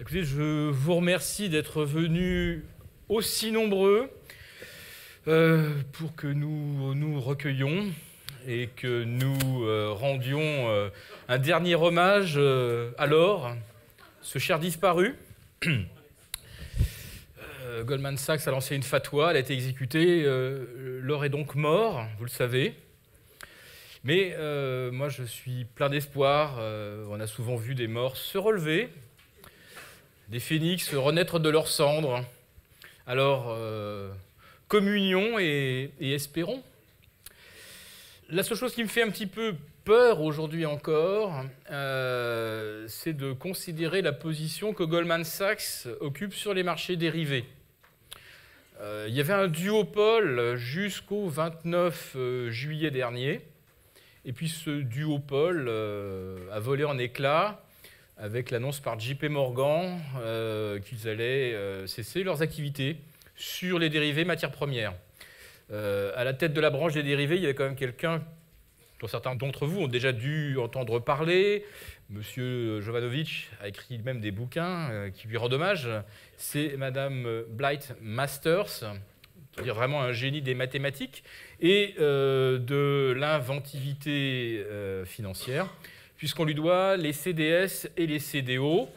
Écoutez, je vous remercie d'être venus aussi nombreux pour que nous nous recueillions et que nous rendions un dernier hommage à l'or, ce cher disparu. Goldman Sachs a lancé une fatwa, elle a été exécutée, l'or est donc mort, vous le savez. Mais moi je suis plein d'espoir, on a souvent vu des morts se relever, des phénix renaître de leurs cendres. Alors, communions et espérons. La seule chose qui me fait un petit peu peur aujourd'hui encore, c'est de considérer la position que Goldman Sachs occupe sur les marchés dérivés. Il y avait un duopole jusqu'au 29 juillet dernier, et puis ce duopole a volé en éclats avec l'annonce par JP Morgan qu'ils allaient cesser leurs activités sur les dérivés matières premières. À la tête de la branche des dérivés, il y avait quand même quelqu'un dont certains d'entre vous ont déjà dû entendre parler. Monsieur Jovanovic a écrit même des bouquins qui lui rendent hommage. C'est Madame Blythe Masters, qui est vraiment un génie des mathématiques et de l'inventivité financière, puisqu'on lui doit les CDS et les CDO,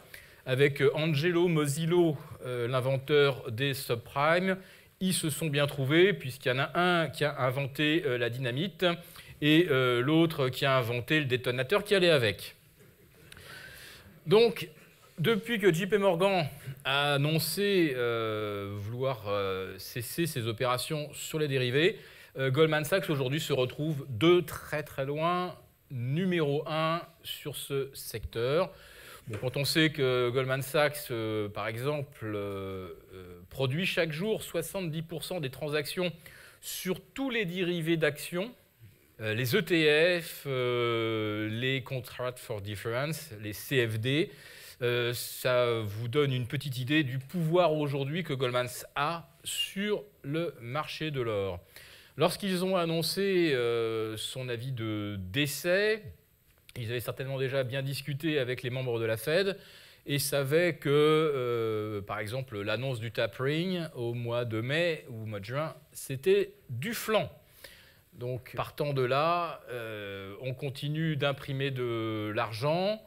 avec Angelo Mosillo, l'inventeur des subprimes. Ils se sont bien trouvés, puisqu'il y en a un qui a inventé la dynamite et l'autre qui a inventé le détonateur qui allait avec. Donc, depuis que JP Morgan a annoncé vouloir cesser ses opérations sur les dérivés, Goldman Sachs aujourd'hui se retrouve de très très loin numéro 1 sur ce secteur. Bon, quand on sait que Goldman Sachs, par exemple, produit chaque jour 70% des transactions sur tous les dérivés d'actions, les ETF, les Contracts for Difference, les CFD, ça vous donne une petite idée du pouvoir aujourd'hui que Goldman a sur le marché de l'or. Lorsqu'ils ont annoncé son avis de décès, ils avaient certainement déjà bien discuté avec les membres de la Fed et savaient que, par exemple, l'annonce du tapering au mois de mai ou au mois de juin, c'était du flanc. Donc, partant de là, on continue d'imprimer de l'argent.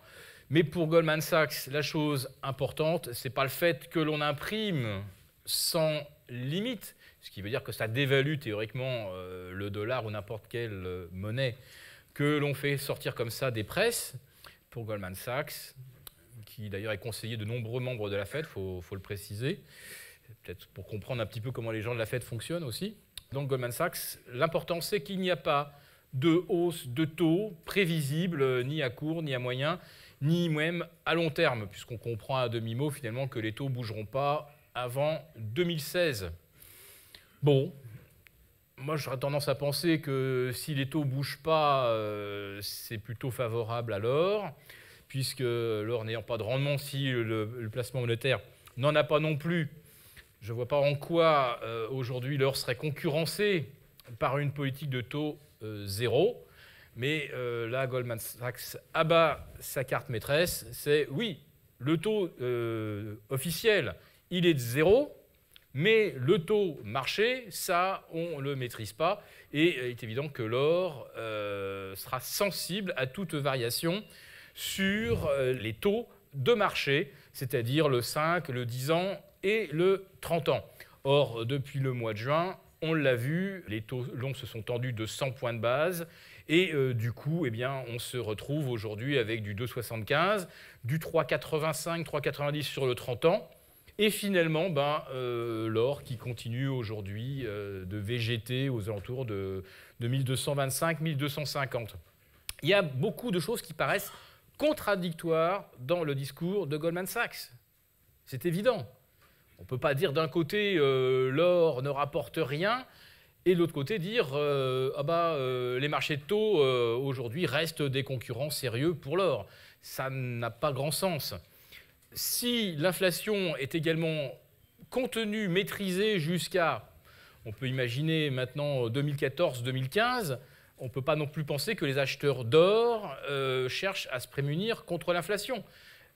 Mais pour Goldman Sachs, la chose importante, ce n'est pas le fait que l'on imprime sans limite, ce qui veut dire que ça dévalue théoriquement le dollar ou n'importe quelle monnaie que l'on fait sortir comme ça des presses. Pour Goldman Sachs, qui d'ailleurs est conseillé de nombreux membres de la Fed, il faut le préciser, peut-être pour comprendre un petit peu comment les gens de la Fed fonctionnent aussi. Donc Goldman Sachs, l'important c'est qu'il n'y a pas de hausse de taux prévisible, ni à court, ni à moyen, ni même à long terme, puisqu'on comprend à demi-mot finalement que les taux ne bougeront pas avant 2016. Bon, moi j'aurais tendance à penser que si les taux ne bougent pas, c'est plutôt favorable à l'or, puisque l'or n'ayant pas de rendement, si le placement monétaire n'en a pas non plus, je ne vois pas en quoi aujourd'hui l'or serait concurrencé par une politique de taux zéro. Mais là, Goldman Sachs abat sa carte maîtresse, c'est oui, le taux officiel, il est de zéro, mais le taux marché, ça, on ne le maîtrise pas. Et il est évident que l'or sera sensible à toute variation sur les taux de marché, c'est-à-dire le 5, le 10 ans et le 30 ans. Or, depuis le mois de juin, on l'a vu, les taux longs se sont tendus de 100 points de base. Et du coup, eh bien, on se retrouve aujourd'hui avec du 2,75, du 3,85, 3,90 sur le 30 ans. Et finalement, l'or qui continue aujourd'hui de végéter aux alentours de 1225, 1250. Il y a beaucoup de choses qui paraissent contradictoires dans le discours de Goldman Sachs. C'est évident. On ne peut pas dire d'un côté l'or ne rapporte rien et de l'autre côté dire les marchés de taux aujourd'hui restent des concurrents sérieux pour l'or. Ça n'a pas grand sens. Si l'inflation est également contenue, maîtrisée jusqu'à, on peut imaginer maintenant 2014-2015, on ne peut pas non plus penser que les acheteurs d'or cherchent à se prémunir contre l'inflation.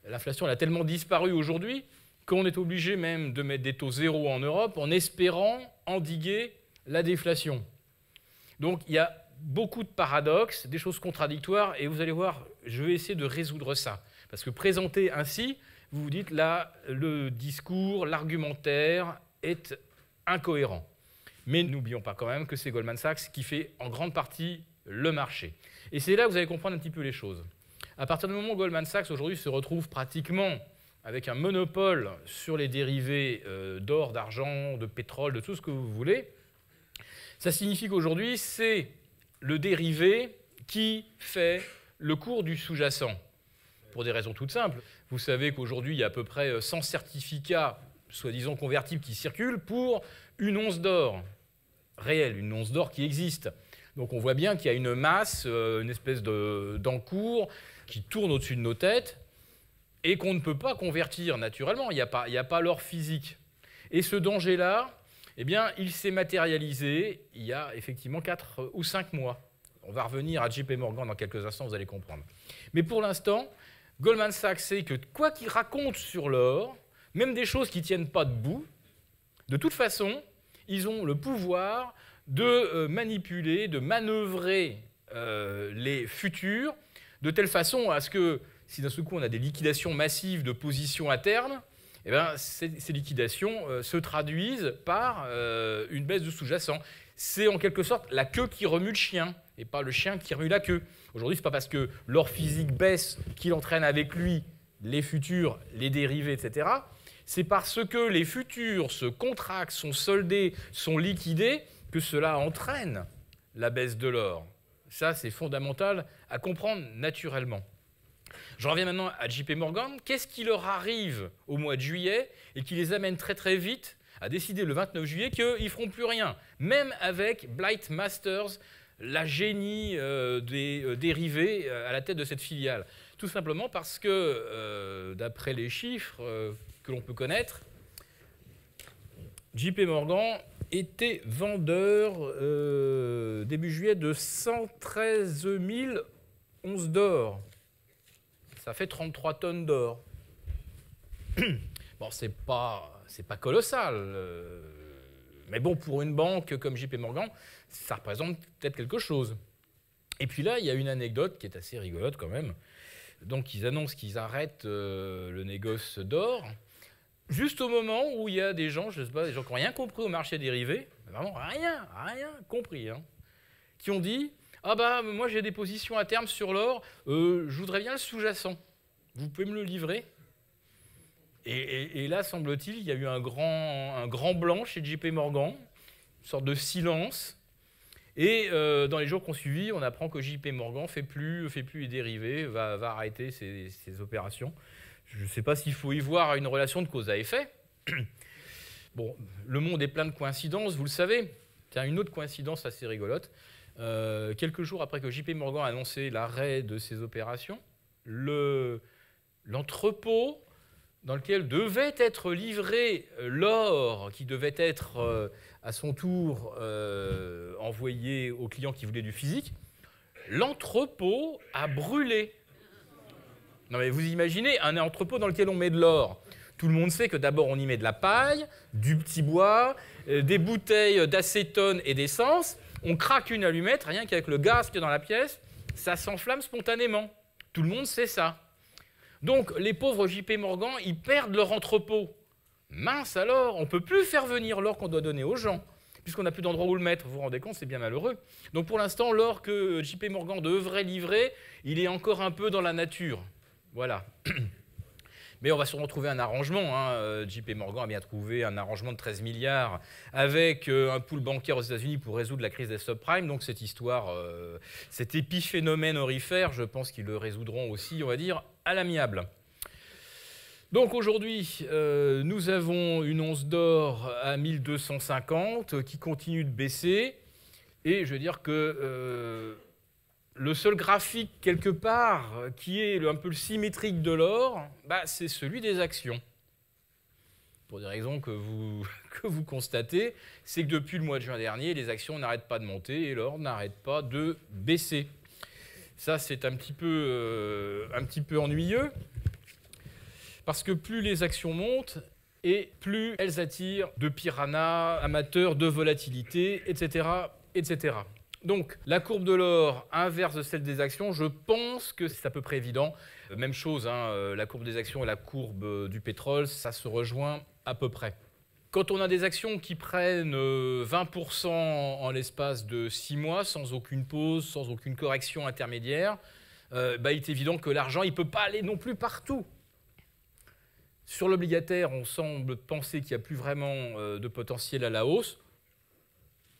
L'inflation a tellement disparu aujourd'hui qu'on est obligé même de mettre des taux zéro en Europe en espérant endiguer la déflation. Donc il y a beaucoup de paradoxes, des choses contradictoires, et vous allez voir, je vais essayer de résoudre ça. Parce que présenté ainsi, vous vous dites là, le discours, l'argumentaire est incohérent. Mais n'oublions pas quand même que c'est Goldman Sachs qui fait en grande partie le marché. Et c'est là que vous allez comprendre un petit peu les choses. À partir du moment où Goldman Sachs aujourd'hui se retrouve pratiquement avec un monopole sur les dérivés d'or, d'argent, de pétrole, de tout ce que vous voulez, ça signifie qu'aujourd'hui, c'est le dérivé qui fait le cours du sous-jacent. Pour des raisons toutes simples. Vous savez qu'aujourd'hui, il y a à peu près 100 certificats, soi-disant convertibles, qui circulent pour une once d'or réelle, une once d'or qui existe. Donc on voit bien qu'il y a une masse, une espèce d'encours qui tourne au-dessus de nos têtes et qu'on ne peut pas convertir naturellement. Il n'y a pas l'or physique. Et ce danger-là, eh bien, il s'est matérialisé il y a effectivement 4 ou 5 mois. On va revenir à JP Morgan dans quelques instants, vous allez comprendre. Mais pour l'instant, Goldman Sachs sait que quoi qu'il raconte sur l'or, même des choses qui ne tiennent pas debout, de toute façon, ils ont le pouvoir de manipuler, de manœuvrer les futurs de telle façon à ce que, si d'un seul coup on a des liquidations massives de positions à terme, eh bien, ces liquidations se traduisent par une baisse de sous-jacent. C'est en quelque sorte la queue qui remue le chien, et pas le chien qui remue la queue. Aujourd'hui, ce n'est pas parce que l'or physique baisse qu'il entraîne avec lui les futurs, les dérivés, etc. C'est parce que les futurs se contractent, sont soldés, sont liquidés, que cela entraîne la baisse de l'or. Ça, c'est fondamental à comprendre naturellement. Je reviens maintenant à JP Morgan. Qu'est-ce qui leur arrive au mois de juillet et qui les amène très très vite à décider le 29 juillet qu'ils ne feront plus rien, même avec Blight Masters, la génie des dérivés à la tête de cette filiale. Tout simplement parce que, d'après les chiffres que l'on peut connaître, JP Morgan était vendeur début juillet de 113 000 onces d'or. Ça fait 33 tonnes d'or. Bon, c'est pas colossal. Mais bon, pour une banque comme JP Morgan, ça représente peut-être quelque chose. Et puis là, il y a une anecdote qui est assez rigolote quand même. Donc, ils annoncent qu'ils arrêtent le négoce d'or, juste au moment où il y a des gens, je ne sais pas, des gens qui n'ont rien compris au marché dérivé, vraiment rien compris, hein, qui ont dit « Ah bah, moi j'ai des positions à terme sur l'or, je voudrais bien le sous-jacent. Vous pouvez me le livrer ?» Et là, semble-t-il, il y a eu un grand blanc chez JP Morgan, une sorte de silence. Et dans les jours qui ont suivi, on apprend que JP Morgan ne fait plus les dérivés, va arrêter ses opérations. Je ne sais pas s'il faut y voir une relation de cause à effet. Bon, le monde est plein de coïncidences, vous le savez. Tiens, une autre coïncidence assez rigolote. Quelques jours après que JP Morgan a annoncé l'arrêt de ses opérations, l'entrepôt dans lequel devait être livré l'or qui devait être à son tour envoyé aux clients qui voulaient du physique, l'entrepôt a brûlé. Non mais vous imaginez un entrepôt dans lequel on met de l'or. Tout le monde sait que d'abord on y met de la paille, du petit bois, des bouteilles d'acétone et d'essence. On craque une allumette, rien qu'avec le gaz qu'il y a dans la pièce, ça s'enflamme spontanément. Tout le monde sait ça. Donc les pauvres JP Morgan, ils perdent leur entrepôt. Mince alors, on ne peut plus faire venir l'or qu'on doit donner aux gens, puisqu'on n'a plus d'endroit où le mettre. Vous vous rendez compte, c'est bien malheureux. Donc pour l'instant, l'or que JP Morgan devrait livrer, il est encore un peu dans la nature. Voilà. Mais on va sûrement trouver un arrangement. Hein. JP Morgan a bien trouvé un arrangement de 13 milliards avec un pool bancaire aux États-Unis pour résoudre la crise des subprimes. Donc cette histoire, cet épiphénomène aurifère, je pense qu'ils le résoudront aussi, on va dire, à l'amiable. Donc aujourd'hui, nous avons une once d'or à 1250 qui continue de baisser. Et je veux dire que le seul graphique, quelque part, qui est un peu le symétrique de l'or, bah, c'est celui des actions. Pour des raisons que vous constatez, c'est que depuis le mois de juin dernier, les actions n'arrêtent pas de monter et l'or n'arrête pas de baisser. Ça, c'est un petit peu ennuyeux. Parce que plus les actions montent, et plus elles attirent de piranhas, amateurs de volatilité, etc., etc. Donc, la courbe de l'or inverse de celle des actions, je pense que c'est à peu près évident. Même chose, hein, la courbe des actions et la courbe du pétrole, ça se rejoint à peu près. Quand on a des actions qui prennent 20% en l'espace de 6 mois, sans aucune pause, sans aucune correction intermédiaire, il est évident que l'argent, il ne peut pas aller non plus partout. Sur l'obligataire, on semble penser qu'il n'y a plus vraiment de potentiel à la hausse.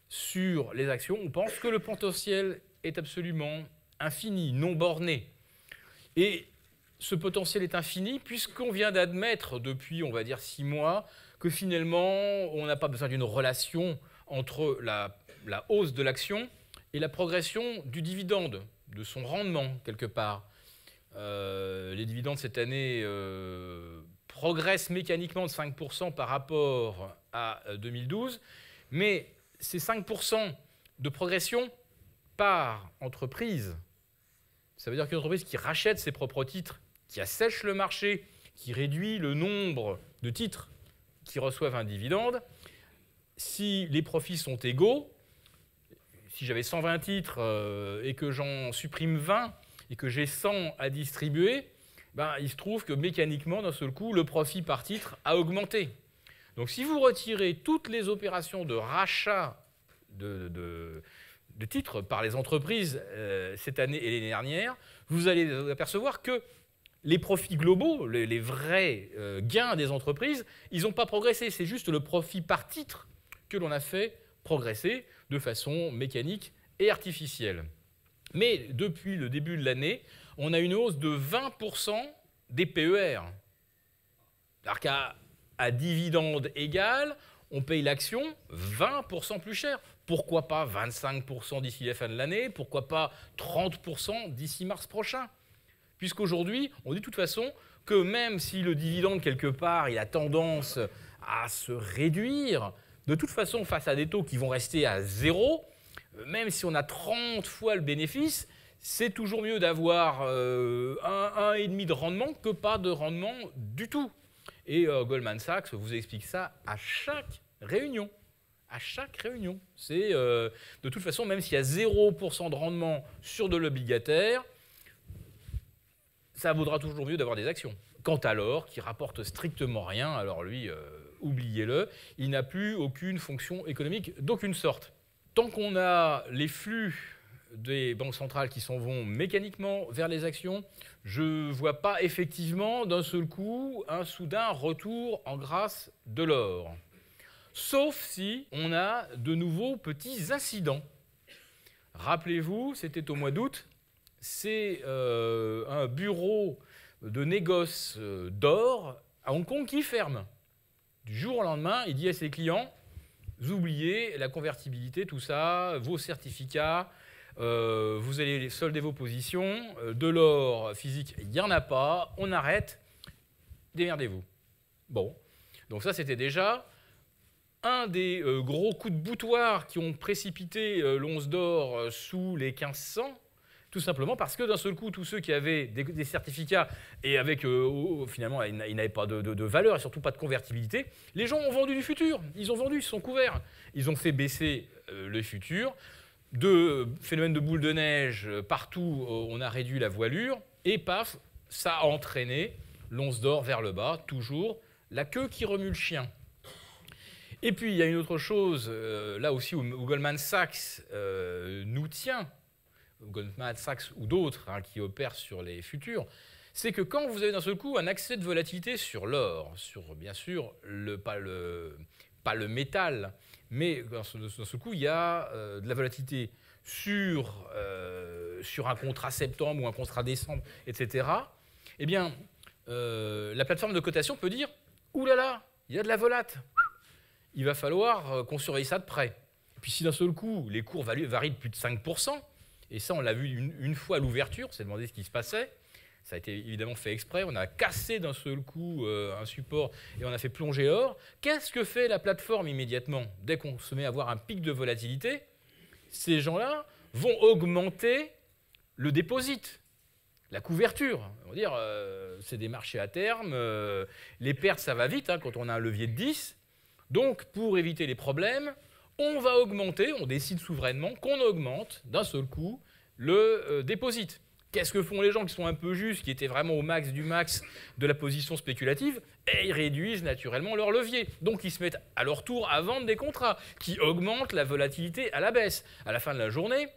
Sur les actions, on pense que le potentiel est absolument infini, non borné. Et ce potentiel est infini puisqu'on vient d'admettre depuis, on va dire, 6 mois, que finalement, on n'a pas besoin d'une relation entre la hausse de l'action et la progression du dividende, de son rendement, quelque part. Les dividendes cette année progressent mécaniquement de 5% par rapport à 2012, mais ces 5% de progression par entreprise, ça veut dire qu'une entreprise qui rachète ses propres titres, qui assèche le marché, qui réduit le nombre de titres qui reçoivent un dividende, si les profits sont égaux, si j'avais 120 titres et que j'en supprime 20 et que j'ai 100 à distribuer, il se trouve que mécaniquement, d'un seul coup, le profit par titre a augmenté. Donc si vous retirez toutes les opérations de rachat de titres par les entreprises cette année et l'année dernière, vous allez apercevoir que les profits globaux, les vrais gains des entreprises, ils n'ont pas progressé. C'est juste le profit par titre que l'on a fait progresser de façon mécanique et artificielle. Mais depuis le début de l'année, on a une hausse de 20% des PER. Alors qu'à dividende égal, on paye l'action 20% plus cher. Pourquoi pas 25% d'ici la fin de l'année? Pourquoi pas 30% d'ici mars prochain? Puisqu'aujourd'hui, on dit de toute façon que même si le dividende, quelque part, il a tendance à se réduire, de toute façon, face à des taux qui vont rester à zéro, même si on a 30 fois le bénéfice, c'est toujours mieux d'avoir 1,5 de rendement que pas de rendement du tout. Et Goldman Sachs vous explique ça à chaque réunion. À chaque réunion. C'est de toute façon, même s'il y a 0% de rendement sur de l'obligataire, ça vaudra toujours mieux d'avoir des actions. Quant à l'or, qui rapporte strictement rien, alors lui, oubliez-le, il n'a plus aucune fonction économique d'aucune sorte. Tant qu'on a les flux des banques centrales qui s'en vont mécaniquement vers les actions, je ne vois pas effectivement d'un seul coup un soudain retour en grâce de l'or. Sauf si on a de nouveaux petits incidents. Rappelez-vous, c'était au mois d'août, c'est un bureau de négoce d'or à Hong Kong qui ferme. Du jour au lendemain, il dit à ses clients, vous oubliez la convertibilité, tout ça, vos certificats, vous allez solder vos positions, de l'or physique, il n'y en a pas, on arrête, démerdez-vous. Bon, donc ça c'était déjà un des gros coups de boutoir qui ont précipité l'once d'or sous les 1500, tout simplement parce que d'un seul coup, tous ceux qui avaient des certificats et avec, finalement, ils n'avaient pas de valeur et surtout pas de convertibilité, les gens ont vendu du futur. Ils ont vendu, ils se sont couverts. Ils ont fait baisser le futur. De phénomène de boule de neige, partout, on a réduit la voilure. Et paf, ça a entraîné l'once d'or vers le bas, toujours la queue qui remue le chien. Et puis, il y a une autre chose, là aussi, où Goldman Sachs nous tient, Goldman Sachs ou d'autres qui opèrent sur les futurs, c'est que quand vous avez d'un seul coup un accès de volatilité sur l'or, sur bien sûr pas le métal, mais d'un seul coup il y a de la volatilité sur un contrat septembre ou un contrat décembre, etc., eh bien la plateforme de cotation peut dire « Ouh là là, il y a de la volate, il va falloir qu'on surveille ça de près ». Et puis si d'un seul coup les cours varient de plus de 5%, et ça, on l'a vu une fois à l'ouverture, on s'est demandé ce qui se passait. Ça a été évidemment fait exprès. On a cassé d'un seul coup un support et on a fait plonger l'or. Qu'est-ce que fait la plateforme immédiatement? Dès qu'on se met à avoir un pic de volatilité, ces gens-là vont augmenter le déposit, la couverture. On va dire, c'est des marchés à terme, les pertes, ça va vite quand on a un levier de 10. Donc, pour éviter les problèmes, on va augmenter, on décide souverainement qu'on augmente d'un seul coup le déposit. Qu'est-ce que font les gens qui sont un peu justes, qui étaient vraiment au max du max de la position spéculative? Et ils réduisent naturellement leur levier. Donc ils se mettent à leur tour à vendre des contrats qui augmentent la volatilité à la baisse. À la fin de la journée,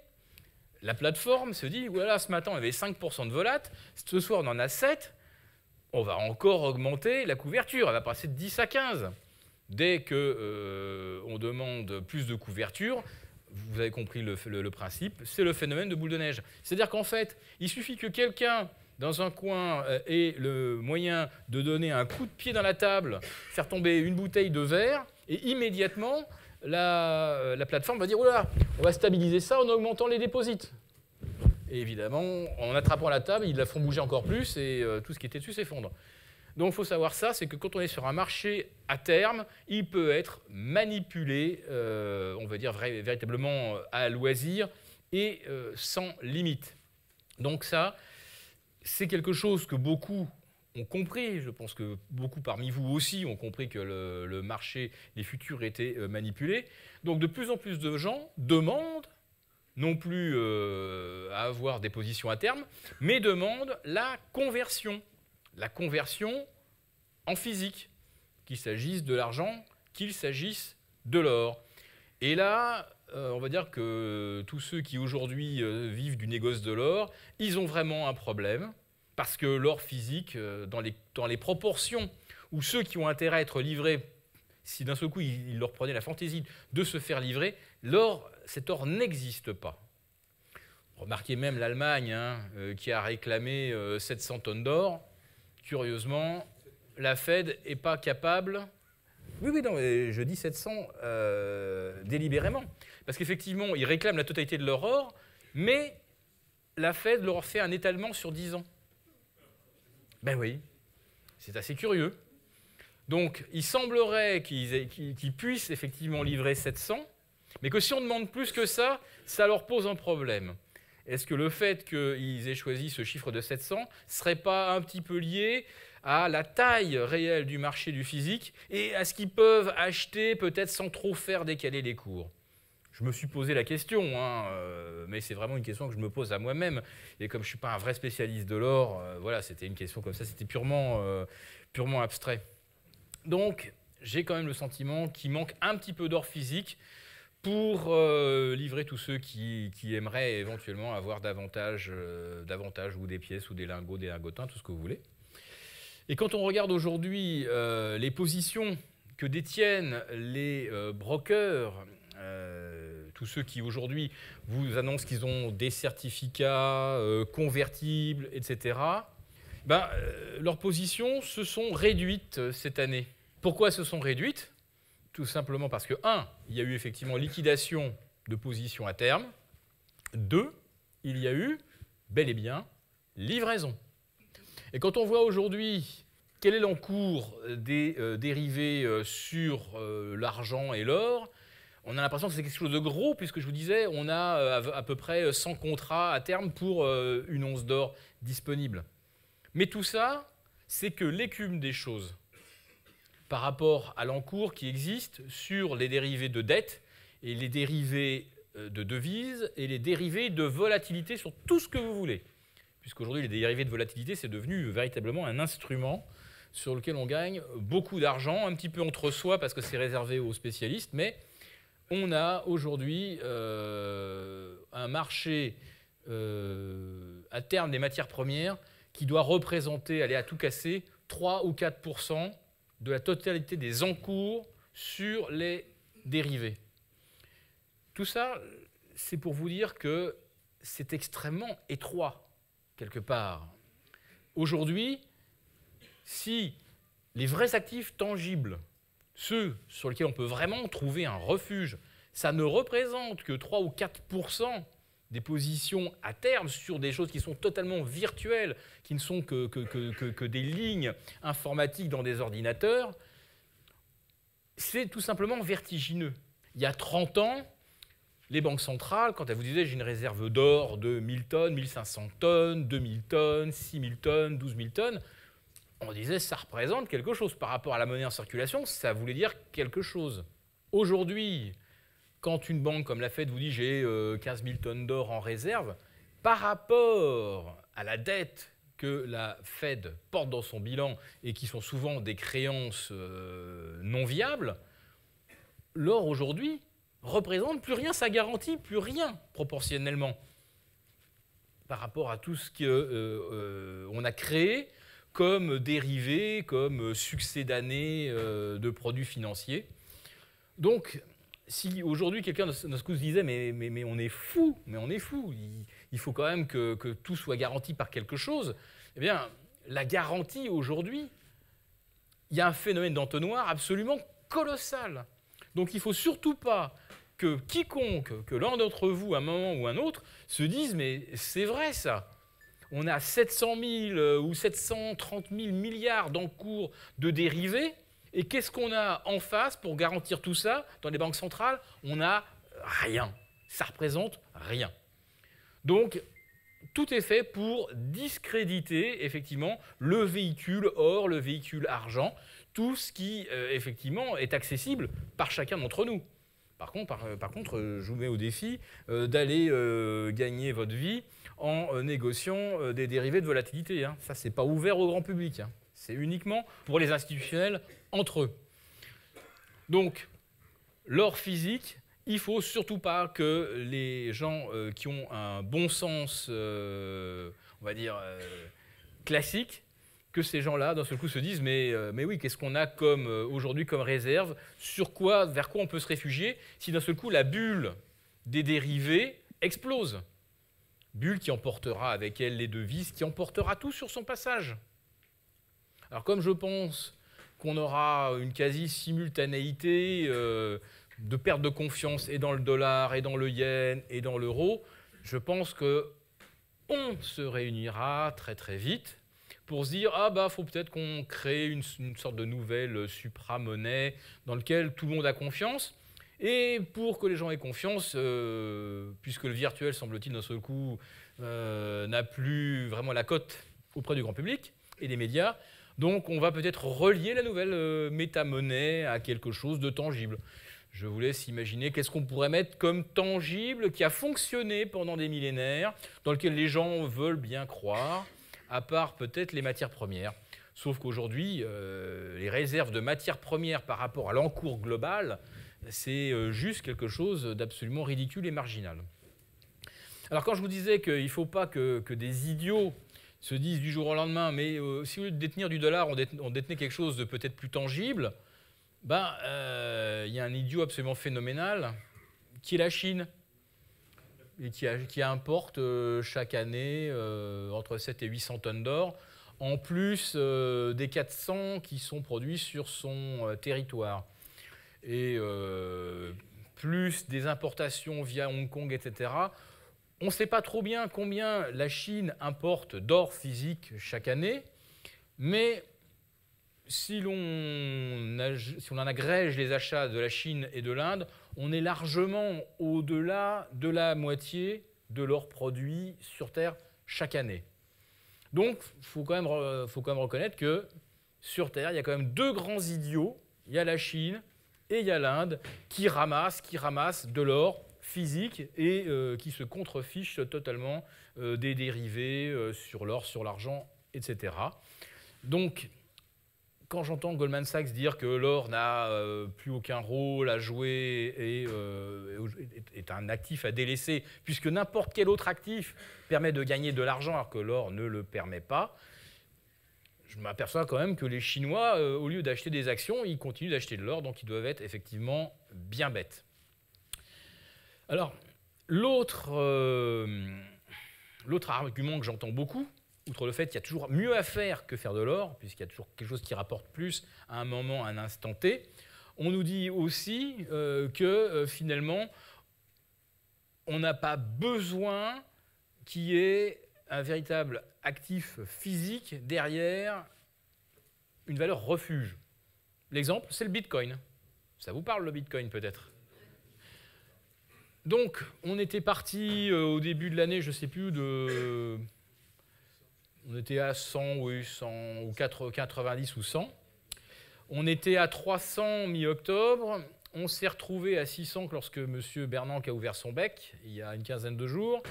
la plateforme se dit, voilà, ce matin on avait 5% de volat, ce soir on en a 7, on va encore augmenter la couverture, elle va passer de 10 à 15. Dès qu'on demande plus de couverture, vous avez compris le principe, c'est le phénomène de boule de neige. C'est-à-dire qu'en fait, il suffit que quelqu'un dans un coin ait le moyen de donner un coup de pied dans la table, faire tomber une bouteille de verre, et immédiatement, la plateforme va dire « Oula, on va stabiliser ça en augmentant les déposits ». Et évidemment, en attrapant la table, ils la font bouger encore plus et tout ce qui était dessus s'effondre. Donc il faut savoir ça, c'est que quand on est sur un marché à terme, il peut être manipulé, on va dire véritablement à loisir et sans limite. Donc ça, c'est quelque chose que beaucoup ont compris. Je pense que beaucoup parmi vous aussi ont compris que le marché des futurs était manipulé. Donc de plus en plus de gens demandent non plus à avoir des positions à terme, mais demandent la conversion. La conversion en physique, qu'il s'agisse de l'argent, qu'il s'agisse de l'or. Et là, on va dire que tous ceux qui aujourd'hui vivent du négoce de l'or, ils ont vraiment un problème, parce que l'or physique, dans les proportions où ceux qui ont intérêt à être livrés, si d'un seul coup ils leur prenaient la fantaisie de se faire livrer, cet or n'existe pas. Remarquez même l'Allemagne qui a réclamé 700 tonnes d'or. Curieusement, la Fed n'est pas capable... Oui, non, je dis 700 délibérément. Parce qu'effectivement, ils réclament la totalité de leur or, mais la Fed leur fait un étalement sur 10 ans. Ben oui, c'est assez curieux. Donc, il semblerait qu'ils puissent effectivement livrer 700, mais que si on demande plus que ça, ça leur pose un problème. Est-ce que le fait qu'ils aient choisi ce chiffre de 700 ne serait pas un petit peu lié à la taille réelle du marché du physique et à ce qu'ils peuvent acheter peut-être sans trop faire décaler les cours? Je me suis posé la question, mais c'est vraiment une question que je me pose à moi-même. Et comme je ne suis pas un vrai spécialiste de l'or, voilà, c'était une question comme ça, c'était purement abstrait. Donc, j'ai quand même le sentiment qu'il manque un petit peu d'or physique pour livrer tous ceux qui aimeraient éventuellement avoir davantage ou des pièces ou des lingots, des lingotins, tout ce que vous voulez. Et quand on regarde aujourd'hui les positions que détiennent les brokers, tous ceux qui aujourd'hui vous annoncent qu'ils ont des certificats convertibles, etc., leurs positions se sont réduites cette année. Pourquoi elles se sont réduites? Tout simplement parce que, 1, il y a eu effectivement liquidation de positions à terme. 2, il y a eu, bel et bien, livraison. Et quand on voit aujourd'hui quel est l'encours des dérivés sur l'argent et l'or, on a l'impression que c'est quelque chose de gros, puisque je vous disais, on a à peu près 100 contrats à terme pour une once d'or disponible. Mais tout ça, c'est que l'écume des choses par rapport à l'encours qui existe sur les dérivés de dette et les dérivés de devises et les dérivés de volatilité sur tout ce que vous voulez. Puisqu'aujourd'hui, les dérivés de volatilité, c'est devenu véritablement un instrument sur lequel on gagne beaucoup d'argent, un petit peu entre soi parce que c'est réservé aux spécialistes, mais on a aujourd'hui un marché à terme des matières premières qui doit représenter, aller à tout casser, 3 ou 4% de la totalité des encours sur les dérivés. Tout ça, c'est pour vous dire que c'est extrêmement étroit, quelque part. Aujourd'hui, si les vrais actifs tangibles, ceux sur lesquels on peut vraiment trouver un refuge, ça ne représente que 3 ou 4% des positions à terme sur des choses qui sont totalement virtuelles, qui ne sont que des lignes informatiques dans des ordinateurs, c'est tout simplement vertigineux. Il y a 30 ans, les banques centrales, quand elles vous disaient j'ai une réserve d'or de 1000 tonnes, 1500 tonnes, 2000 tonnes, 6000 tonnes, 12 000 tonnes, on disait ça représente quelque chose. Par rapport à la monnaie en circulation, ça voulait dire quelque chose. Aujourd'hui, quand une banque comme la Fed vous dit j'ai 15 000 tonnes d'or en réserve, par rapport à la dette que la Fed porte dans son bilan et qui sont souvent des créances non viables, l'or aujourd'hui représente plus rien, ça garantit plus rien proportionnellement par rapport à tout ce qu'on a créé comme dérivés, comme succès d'année de produits financiers. Donc, si aujourd'hui quelqu'un de ce coup se disait mais on est fou, il faut quand même que tout soit garanti par quelque chose, eh bien, la garantie aujourd'hui, il y a un phénomène d'entonnoir absolument colossal. Donc il ne faut surtout pas que quiconque, que l'un d'entre vous, à un moment ou un autre, se dise mais c'est vrai ça. On a 700 000 ou 730 000 milliards d'encours de dérivés. Et qu'est-ce qu'on a en face pour garantir tout ça dans les banques centrales? On n'a rien. Ça représente rien. Donc, tout est fait pour discréditer effectivement le véhicule or, le véhicule argent, tout ce qui effectivement est accessible par chacun d'entre nous. Par contre, je vous mets au défi d'aller gagner votre vie en négociant des dérivés de volatilité. Hein. Ça, ce n'est pas ouvert au grand public. Hein. C'est uniquement pour les institutionnels entre eux. Donc, l'or physique, il ne faut surtout pas que les gens qui ont un bon sens, on va dire, classique, que ces gens-là, d'un seul coup, se disent mais oui, qu'est-ce qu'on a comme aujourd'hui comme réserve? Vers quoi on peut se réfugier si d'un seul coup la bulle des dérivés explose? Bulle qui emportera avec elle les devises, qui emportera tout sur son passage. Alors comme je pense qu'on aura une quasi-simultanéité de perte de confiance et dans le dollar, et dans le yen, et dans l'euro, je pense qu'on se réunira très très vite pour se dire ah bah faut peut-être qu'on crée une sorte de nouvelle supra-monnaie dans laquelle tout le monde a confiance. Et pour que les gens aient confiance, puisque le virtuel, semble-t-il, d'un seul coup, n'a plus vraiment la cote auprès du grand public et des médias, donc on va peut-être relier la nouvelle méta-monnaie à quelque chose de tangible. Je vous laisse imaginer qu'est-ce qu'on pourrait mettre comme tangible qui a fonctionné pendant des millénaires, dans lequel les gens veulent bien croire, à part peut-être les matières premières. Sauf qu'aujourd'hui, les réserves de matières premières par rapport à l'encours global, c'est juste quelque chose d'absolument ridicule et marginal. Alors quand je vous disais qu'il ne faut pas que des idiots se disent du jour au lendemain, mais si au lieu de détenir du dollar, on détenait quelque chose de peut-être plus tangible, y a un idiot absolument phénoménal qui est la Chine, et qui importe chaque année entre 7 et 800 tonnes d'or, en plus des 400 qui sont produits sur son territoire. Et plus des importations via Hong Kong, etc. On ne sait pas trop bien combien la Chine importe d'or physique chaque année, mais si l'on en agrège les achats de la Chine et de l'Inde, on est largement au-delà de la moitié de l'or produit sur Terre chaque année. Donc, il faut quand même reconnaître que sur Terre, il y a quand même deux grands idiots. Il y a la Chine et il y a l'Inde qui ramassent de l'or physique et qui se contrefichent totalement des dérivés sur l'or, sur l'argent, etc. Donc, quand j'entends Goldman Sachs dire que l'or n'a plus aucun rôle à jouer et est un actif à délaisser, puisque n'importe quel autre actif permet de gagner de l'argent alors que l'or ne le permet pas, je m'aperçois quand même que les Chinois, au lieu d'acheter des actions, ils continuent d'acheter de l'or, donc ils doivent être effectivement bien bêtes. Alors, l'autre argument que j'entends beaucoup, outre le fait qu'il y a toujours mieux à faire que faire de l'or, puisqu'il y a toujours quelque chose qui rapporte plus à un moment, à un instant T, on nous dit aussi que finalement, on n'a pas besoin qu'il y ait un véritable actif physique derrière une valeur refuge. L'exemple, c'est le Bitcoin. Ça vous parle, le Bitcoin, peut-être? Donc, on était parti au début de l'année, je ne sais plus, on était à 100, oui, 100 ou 90 ou 100. On était à 300 mi-octobre. On s'est retrouvé à 600 lorsque M. Bernanke a ouvert son bec, il y a une quinzaine de jours.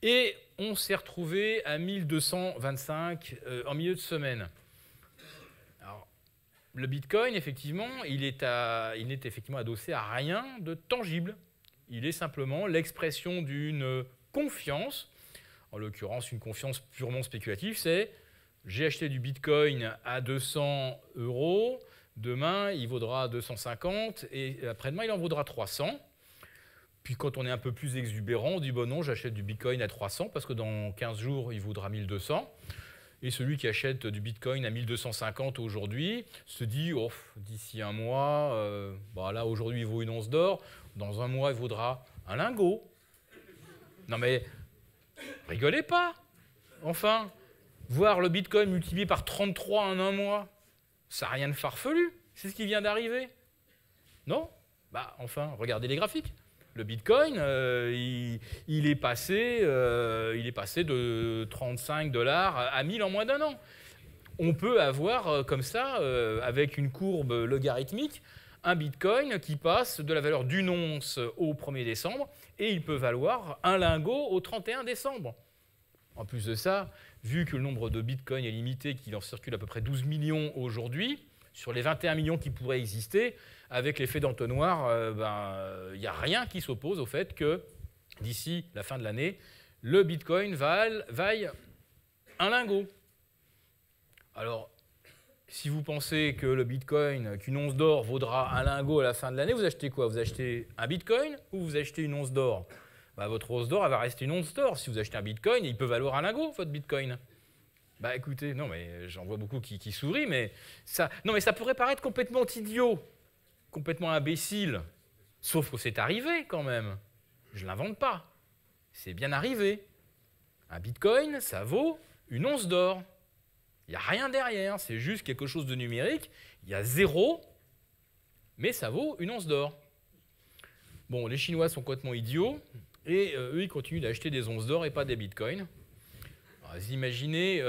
Et on s'est retrouvé à 1225 en milieu de semaine. Alors, le Bitcoin, effectivement, il n'est effectivement adossé à rien de tangible. Il est simplement l'expression d'une confiance, en l'occurrence une confiance purement spéculative, c'est j'ai acheté du Bitcoin à 200 €, demain il vaudra 250 et après-demain il en vaudra 300. Puis quand on est un peu plus exubérant, on dit bon non, j'achète du Bitcoin à 300 parce que dans 15 jours il vaudra 1200. Et celui qui achète du Bitcoin à 1250 aujourd'hui se dit oh, d'ici un mois, bah là aujourd'hui il vaut une once d'or, dans un mois il vaudra un lingot. Non mais rigolez pas. Enfin, voir le Bitcoin multiplié par 33 en un mois, ça n'a rien de farfelu. C'est ce qui vient d'arriver. Non? Bah enfin, regardez les graphiques. Le Bitcoin, il est passé de 35 $ à 1000 en moins d'un an. On peut avoir comme ça, avec une courbe logarithmique, un Bitcoin qui passe de la valeur d'une once au 1er décembre et il peut valoir un lingot au 31 décembre. En plus de ça, vu que le nombre de Bitcoin est limité, qu'il en circule à peu près 12 millions aujourd'hui, sur les 21 millions qui pourraient exister, avec l'effet d'entonnoir, il n'y a rien qui s'oppose au fait que d'ici la fin de l'année, le Bitcoin vaille un lingot. Alors, si vous pensez que le Bitcoin, qu'une once d'or vaudra un lingot à la fin de l'année, vous achetez quoi? Vous achetez un Bitcoin ou vous achetez une once d'or? Votre once d'or, elle va rester une once d'or. Si vous achetez un Bitcoin, il peut valoir un lingot, votre Bitcoin. Bah écoutez, non mais j'en vois beaucoup qui sourient, mais ça pourrait paraître complètement idiot, complètement imbécile. Sauf que c'est arrivé quand même. Je ne l'invente pas. C'est bien arrivé. Un Bitcoin, ça vaut une once d'or. Il n'y a rien derrière, c'est juste quelque chose de numérique. Il y a zéro, mais ça vaut une once d'or. Bon, les Chinois sont complètement idiots, et eux, ils continuent d'acheter des onces d'or et pas des Bitcoins. Vous imaginez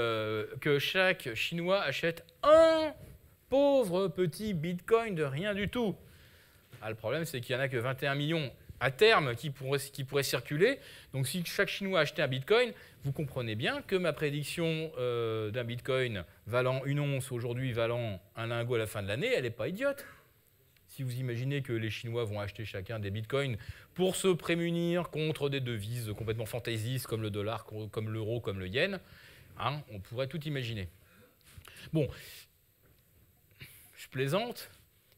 que chaque Chinois achète un pauvre petit Bitcoin de rien du tout. Le problème, c'est qu'il n'y en a que 21 millions à terme qui pourraient circuler. Donc si chaque Chinois achetait un Bitcoin, vous comprenez bien que ma prédiction d'un Bitcoin valant une once, aujourd'hui valant un lingot à la fin de l'année, elle n'est pas idiote. Si vous imaginez que les Chinois vont acheter chacun des Bitcoins pour se prémunir contre des devises complètement fantaisistes comme le dollar, comme l'euro, comme le yen, hein, on pourrait tout imaginer. Bon, je plaisante,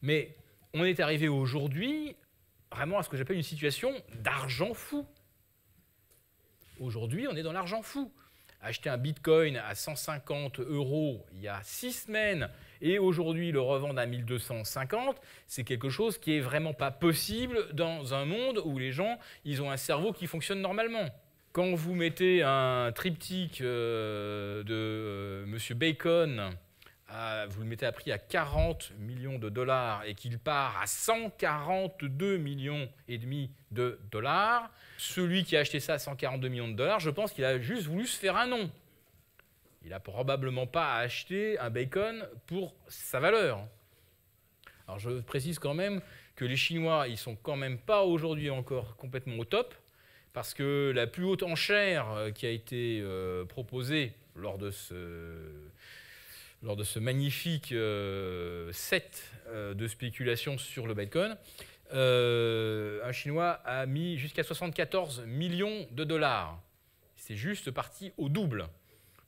mais on est arrivé aujourd'hui vraiment à ce que j'appelle une situation d'argent fou. Aujourd'hui, on est dans l'argent fou. Acheter un Bitcoin à 150 € il y a 6 semaines et aujourd'hui le revendre à 1250, c'est quelque chose qui n'est vraiment pas possible dans un monde où les gens ils ont un cerveau qui fonctionne normalement. Quand vous mettez un triptyque de M. Bacon, vous le mettez à prix à 40 millions de dollars et qu'il part à 142 millions et demi de dollars, celui qui a acheté ça à 142 millions de dollars, je pense qu'il a juste voulu se faire un nom. Il n'a probablement pas acheté un Bacon pour sa valeur. Alors je précise quand même que les Chinois, ils sont quand même pas aujourd'hui encore complètement au top, parce que la plus haute enchère qui a été proposée lors de ce magnifique set de spéculation sur le Bitcoin, un Chinois a mis jusqu'à 74 millions de dollars. C'est juste parti au double.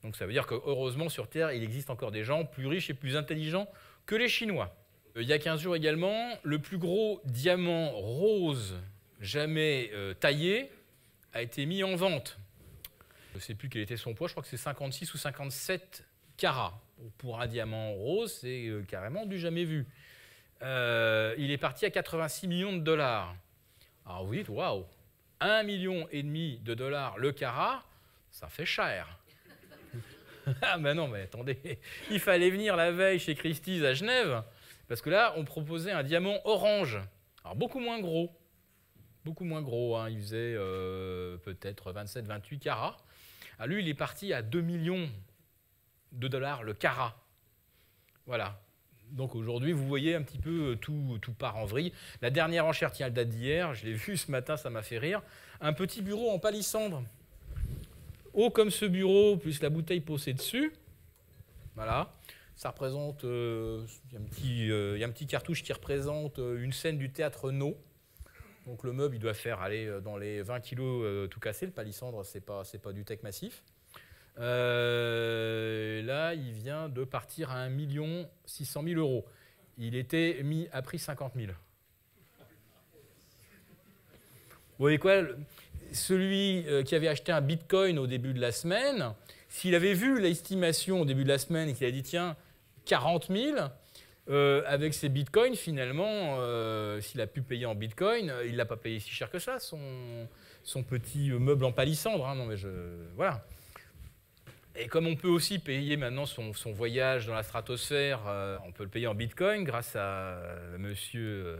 Donc ça veut dire que heureusement sur Terre, il existe encore des gens plus riches et plus intelligents que les Chinois. Il y a 15 jours également, le plus gros diamant rose jamais taillé a été mis en vente. Je ne sais plus quel était son poids, je crois que c'est 56 ou 57 carats. Pour un diamant rose, c'est carrément du jamais vu. Il est parti à 86 millions de dollars. Alors vous dites, waouh, 1,5 million de dollars le carat, ça fait cher. Ah ben non, mais attendez, il fallait venir la veille chez Christie's à Genève, parce que là, on proposait un diamant orange, alors beaucoup moins gros, beaucoup moins gros, hein. Il faisait peut-être 27-28 carats. Ah, lui, il est parti à 2 millions de dollars le carat. Voilà. Donc aujourd'hui, vous voyez un petit peu tout part en vrille. La dernière enchère, tiens, elle date d'hier, je l'ai vu ce matin, ça m'a fait rire. Un petit bureau en palissandre. Haut comme ce bureau, plus la bouteille posée dessus. Voilà. Ça représente, il y a un petit cartouche qui représente une scène du théâtre No. Donc le meuble, il doit faire aller dans les 20 kilos tout cassé. Le palissandre, c'est pas du tech massif. Là, il vient de partir à 1 600 000 €. Il était mis à prix 50 000. Vous voyez quoi? Celui qui avait acheté un bitcoin au début de la semaine, s'il avait vu l'estimation au début de la semaine et qu'il a dit tiens, 40 000, avec ses bitcoins, finalement, s'il a pu payer en bitcoin, il ne l'a pas payé si cher que ça, son petit meuble en palissandre. Hein. Non, mais voilà. Et comme on peut aussi payer maintenant son voyage dans la stratosphère, on peut le payer en bitcoin grâce à monsieur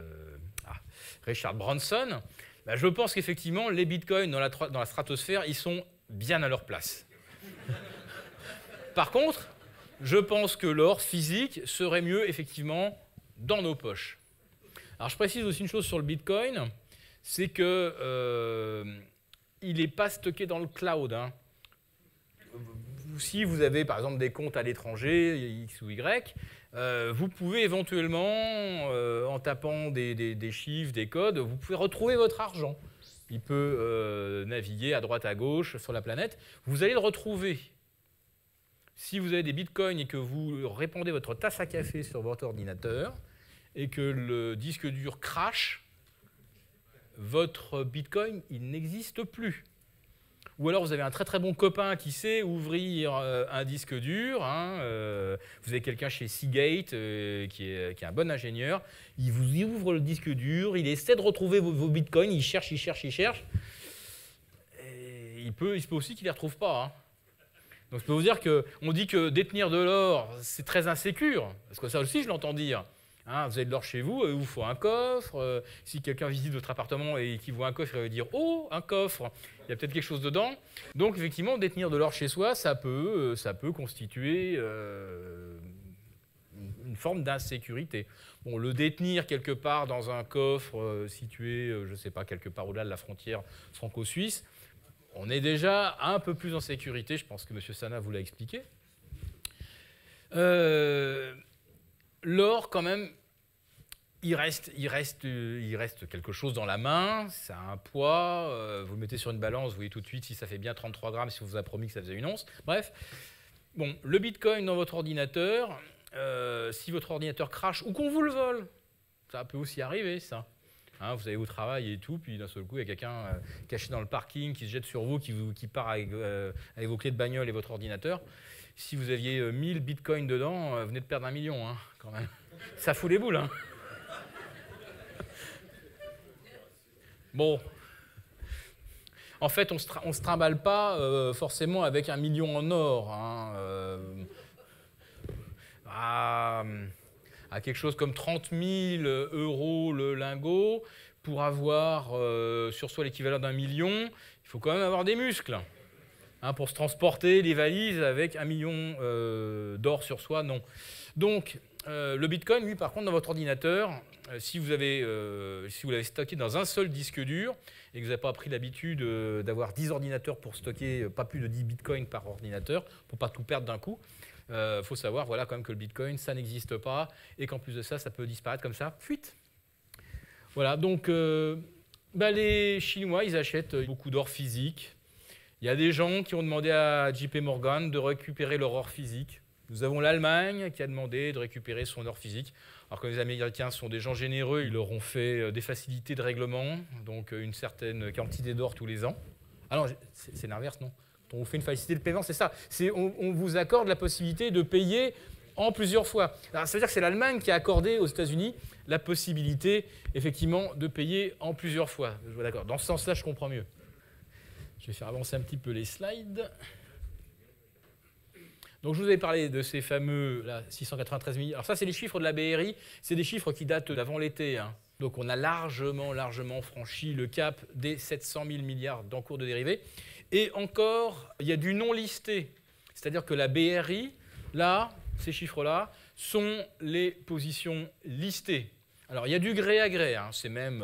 Richard Branson, bah, je pense qu'effectivement, les bitcoins dans la stratosphère, ils sont bien à leur place. Par contre, je pense que l'or physique serait mieux, effectivement, dans nos poches. Alors, je précise aussi une chose sur le bitcoin, c'est que il n'est pas stocké dans le cloud. Hein. Si vous avez par exemple des comptes à l'étranger, X ou Y, vous pouvez éventuellement, en tapant des chiffres, des codes, vous pouvez retrouver votre argent. Il peut naviguer à droite, à gauche sur la planète. Vous allez le retrouver. Si vous avez des bitcoins et que vous répandez votre tasse à café sur votre ordinateur et que le disque dur crache, votre bitcoin, il n'existe plus. Ou alors vous avez un très très bon copain qui sait ouvrir un disque dur. Hein, vous avez quelqu'un chez Seagate qui est un bon ingénieur. Il vous ouvre le disque dur, il essaie de retrouver vos bitcoins, il cherche. Et il peut aussi qu'il ne les retrouve pas. Hein. Donc je peux vous dire qu'on dit que détenir de l'or, c'est très insécure. Parce que ça aussi, je l'entends dire. Hein, vous avez de l'or chez vous, il vous faut un coffre. Si quelqu'un visite votre appartement et qu'il voit un coffre, il va dire « Oh, un coffre !» Il y a peut-être quelque chose dedans. Donc, effectivement, détenir de l'or chez soi, ça peut constituer une forme d'insécurité. Bon, le détenir quelque part dans un coffre situé, je ne sais pas, quelque part au-delà de la frontière franco-suisse, on est déjà un peu plus en sécurité. Je pense que M. Sana vous l'a expliqué. L'or, quand même, il reste quelque chose dans la main, ça a un poids, vous le mettez sur une balance, vous voyez tout de suite si ça fait bien 33 grammes, si on vous a promis que ça faisait une once. Bref, bon, le bitcoin dans votre ordinateur, si votre ordinateur crache ou qu'on vous le vole, ça peut aussi arriver, ça. Hein, vous allez au travail et tout, puis d'un seul coup, il y a quelqu'un caché dans le parking qui se jette sur vous, qui part avec vos clés de bagnole et votre ordinateur. Si vous aviez 1000 bitcoins dedans, vous venez de perdre 1 million, hein, quand même. Ça fout les boules, hein. Bon. En fait, on ne se trimballe pas forcément avec 1 million en or. Hein, à quelque chose comme 30 000 € le lingot, pour avoir sur soi l'équivalent d'1 million, il faut quand même avoir des muscles. Hein, pour se transporter les valises avec 1 million d'or sur soi, non. Donc, le bitcoin, lui, par contre, dans votre ordinateur, si vous l'avez stocké dans un seul disque dur et que vous n'avez pas pris l'habitude d'avoir 10 ordinateurs pour stocker pas plus de 10 bitcoins par ordinateur, pour ne pas tout perdre d'un coup, faut savoir voilà, quand même que le bitcoin, ça n'existe pas et qu'en plus de ça, ça peut disparaître comme ça, fuite. Voilà, donc les Chinois, ils achètent beaucoup d'or physique. Il y a des gens qui ont demandé à JP Morgan de récupérer leur or physique. Nous avons l'Allemagne qui a demandé de récupérer son or physique. Alors que les Américains sont des gens généreux, ils leur ont fait des facilités de règlement, donc une certaine quantité d'or tous les ans. Ah non, c'est l'inverse, non? On vous fait une facilité de paiement, c'est ça. On vous accorde la possibilité de payer en plusieurs fois. Alors, ça veut dire que c'est l'Allemagne qui a accordé aux États-Unis la possibilité, effectivement, de payer en plusieurs fois. D'accord. Dans ce sens-là, je comprends mieux. Je vais faire avancer un petit peu les slides. Donc, je vous avais parlé de ces fameux là, 693 milliards. Alors ça, c'est les chiffres de la BRI. C'est des chiffres qui datent d'avant l'été. Hein. Donc on a largement franchi le cap des 700 000 milliards d'encours de dérivés. Et encore, il y a du non listé. C'est-à-dire que la BRI, là, ces chiffres-là, sont les positions listées. Alors il y a du gré à gré, hein, c'est même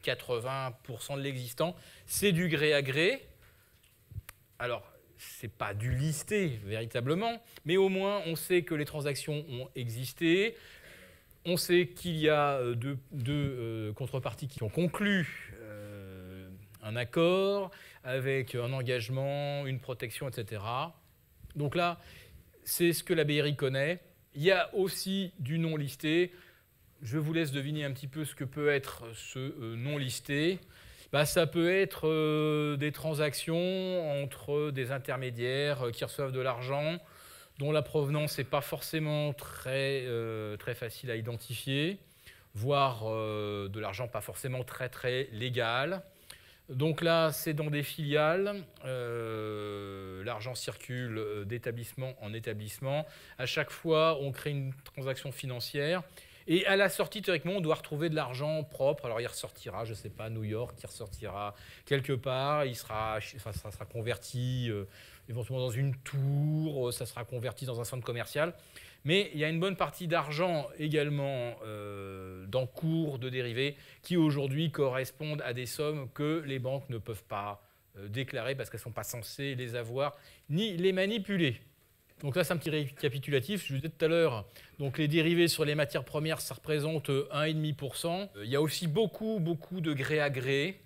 80% de l'existant, c'est du gré à gré. Alors, ce n'est pas du listé véritablement, mais au moins on sait que les transactions ont existé, on sait qu'il y a deux contreparties qui ont conclu un accord avec un engagement, une protection, etc. Donc là, c'est ce que la BRI connaît. Il y a aussi du non listé. Je vous laisse deviner un petit peu ce que peut être ce non listé. Bah, ça peut être des transactions entre des intermédiaires qui reçoivent de l'argent, dont la provenance n'est pas forcément très facile à identifier, voire de l'argent pas forcément très légal. Donc là, c'est dans des filiales, l'argent circule d'établissement en établissement. À chaque fois, on crée une transaction financière. Et à la sortie, théoriquement, on doit retrouver de l'argent propre. Alors il ressortira, je ne sais pas, à New York, il ressortira quelque part, ça sera converti éventuellement dans une tour, ça sera converti dans un centre commercial. Mais il y a une bonne partie d'argent également d'encours de dérivés qui aujourd'hui correspondent à des sommes que les banques ne peuvent pas déclarer parce qu'elles ne sont pas censées les avoir ni les manipuler. Donc là, c'est un petit récapitulatif. Je vous disais tout à l'heure, donc les dérivés sur les matières premières, ça représente 1,5%. Il y a aussi beaucoup de gré à gré.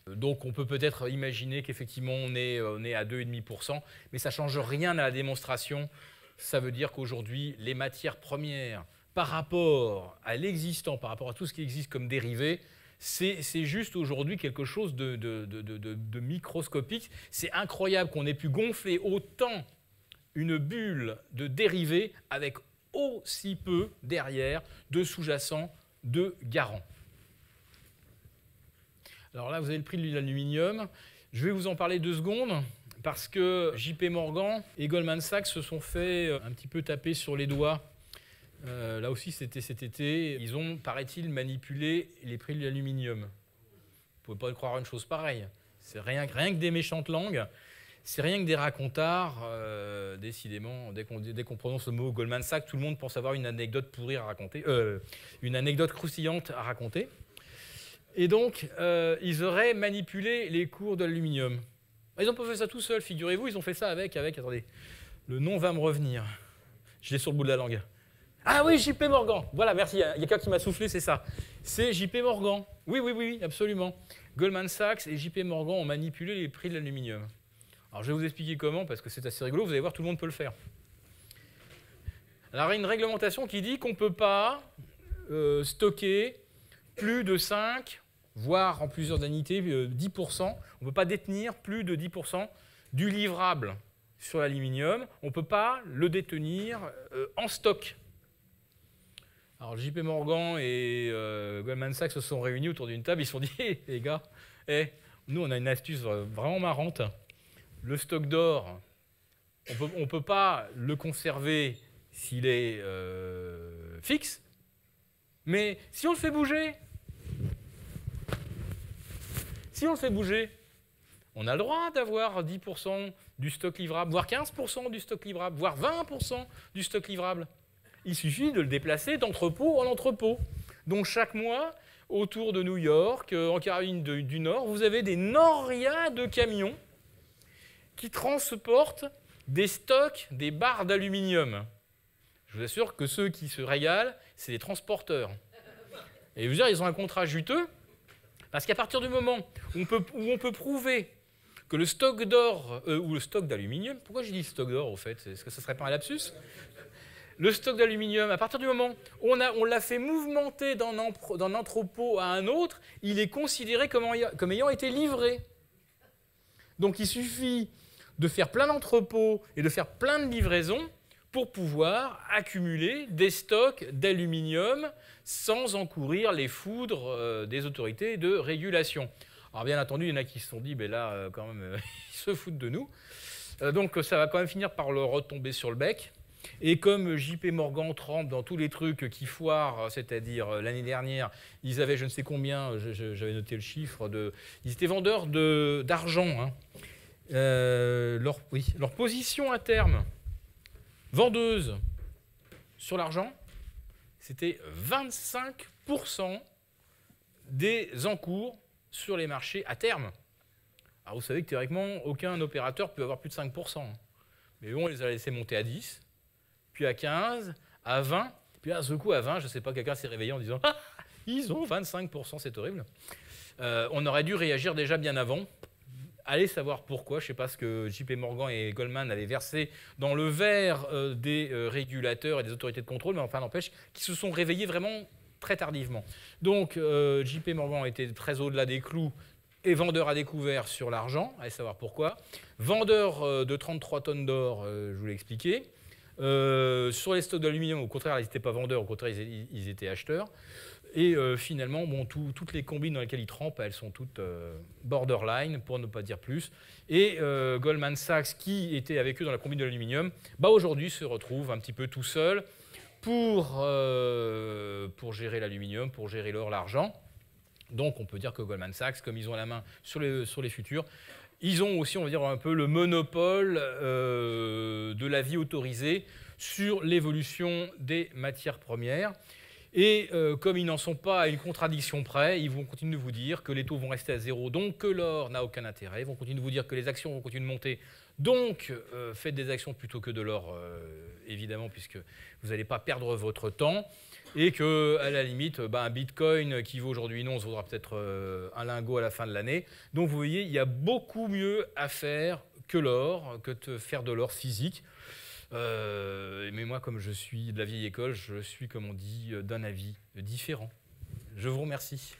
Donc on peut peut-être imaginer qu'effectivement on est à 2,5%, mais ça ne change rien à la démonstration. Ça veut dire qu'aujourd'hui, les matières premières, par rapport à l'existant, par rapport à tout ce qui existe comme dérivé, c'est juste aujourd'hui quelque chose de microscopique. C'est incroyable qu'on ait pu gonfler autant une bulle de dérivés avec aussi peu derrière de sous-jacents, de garants. Alors là, vous avez le prix de l'aluminium. Je vais vous en parler 2 secondes parce que JP Morgan et Goldman Sachs se sont fait un petit peu taper sur les doigts. Là aussi, c'était cet été. Ils ont, paraît-il, manipulé les prix de l'aluminium. Vous ne pouvez pas croire une chose pareille. C'est rien que des méchantes langues. C'est rien que des racontards, décidément. Dès qu'on prononce le mot Goldman Sachs, tout le monde pense avoir une anecdote pourrie à raconter, une anecdote croustillante à raconter. Et donc, ils auraient manipulé les cours de l'aluminium. Ils n'ont pas fait ça tout seuls, figurez-vous, ils ont fait ça avec, attendez, le nom va me revenir. Je l'ai sur le bout de la langue. Ah oui, JP Morgan. Voilà, merci, il y a quelqu'un qui m'a soufflé, c'est ça. C'est JP Morgan. Oui, absolument. Goldman Sachs et JP Morgan ont manipulé les prix de l'aluminium. Alors, je vais vous expliquer comment, parce que c'est assez rigolo, vous allez voir, tout le monde peut le faire. Alors, il y a une réglementation qui dit qu'on ne peut pas stocker plus de 5, voire en plusieurs annuités, 10%. On ne peut pas détenir plus de 10% du livrable sur l'aluminium. On ne peut pas le détenir en stock. Alors, JP Morgan et Goldman Sachs se sont réunis autour d'une table. Ils se sont dit, hey, les gars, nous, on a une astuce vraiment marrante. Le stock d'or, on ne peut pas le conserver s'il est fixe, mais si on le fait bouger, on a le droit d'avoir 10% du stock livrable, voire 15% du stock livrable, voire 20% du stock livrable. Il suffit de le déplacer d'entrepôt en entrepôt. Donc chaque mois, autour de New York, en Caroline du Nord, vous avez des norias de camions qui transportent des stocks, des barres d'aluminium. Je vous assure que ceux qui se régalent, c'est les transporteurs. Et vous dire, ils ont un contrat juteux, parce qu'à partir du moment où on peut prouver que le stock d'or, ou le stock d'aluminium, pourquoi je dis stock d'or au fait? Est-ce que ça ne serait pas un lapsus? Le stock d'aluminium, à partir du moment où on l'a fait mouvementer d'un entrepôt à un autre, il est considéré comme ayant été livré. Donc il suffit de faire plein d'entrepôts et de faire plein de livraisons pour pouvoir accumuler des stocks d'aluminium sans encourir les foudres des autorités de régulation. Alors bien entendu, il y en a qui se sont dit, ben là, quand même, ils se foutent de nous. Donc ça va quand même finir par leur retomber sur le bec. Et comme JP Morgan trempe dans tous les trucs qui foirent, c'est-à-dire l'année dernière, ils avaient je ne sais combien, j'avais noté le chiffre, ils étaient vendeurs d'argent. Hein. Leur position à terme, vendeuse sur l'argent, c'était 25% des encours sur les marchés à terme. Alors vous savez que théoriquement, aucun opérateur peut avoir plus de 5%. Mais bon, on les a laissés monter à 10, puis à 15, à 20, puis à ce coup à 20, je ne sais pas, quelqu'un s'est réveillé en disant « Ah, ils ont 25%, c'est horrible ». On aurait dû réagir déjà bien avant. Allez savoir pourquoi, je ne sais pas ce que JP Morgan et Goldman avaient versé dans le verre des régulateurs et des autorités de contrôle, mais enfin n'empêche qu'ils se sont réveillés vraiment très tardivement. Donc JP Morgan était très au-delà des clous et vendeur à découvert sur l'argent, allez savoir pourquoi. Vendeur de 33 tonnes d'or, je vous l'ai expliqué. Sur les stocks d'aluminium, au contraire, ils n'étaient pas vendeurs, au contraire, ils étaient acheteurs. Et finalement, bon, toutes les combines dans lesquelles ils trempent, elles sont toutes borderline, pour ne pas dire plus. Et Goldman Sachs, qui était avec eux dans la combine de l'aluminium, bah, aujourd'hui se retrouve un petit peu tout seul pour gérer l'aluminium, pour gérer l'or, l'argent. Donc on peut dire que Goldman Sachs, comme ils ont la main sur les futurs, ils ont aussi, on va dire, un peu le monopole de la vie autorisée sur l'évolution des matières premières. Et comme ils n'en sont pas à une contradiction près, ils vont continuer de vous dire que les taux vont rester à zéro, donc que l'or n'a aucun intérêt. Ils vont continuer de vous dire que les actions vont continuer de monter, donc faites des actions plutôt que de l'or, évidemment, puisque vous n'allez pas perdre votre temps. Et qu'à la limite, un bitcoin qui vaut aujourd'hui une once vaudra peut-être un lingot à la fin de l'année. Donc vous voyez, il y a beaucoup mieux à faire que l'or, que de faire de l'or physique. Mais moi, comme je suis de la vieille école, je suis, comme on dit, d'un avis différent. Je vous remercie.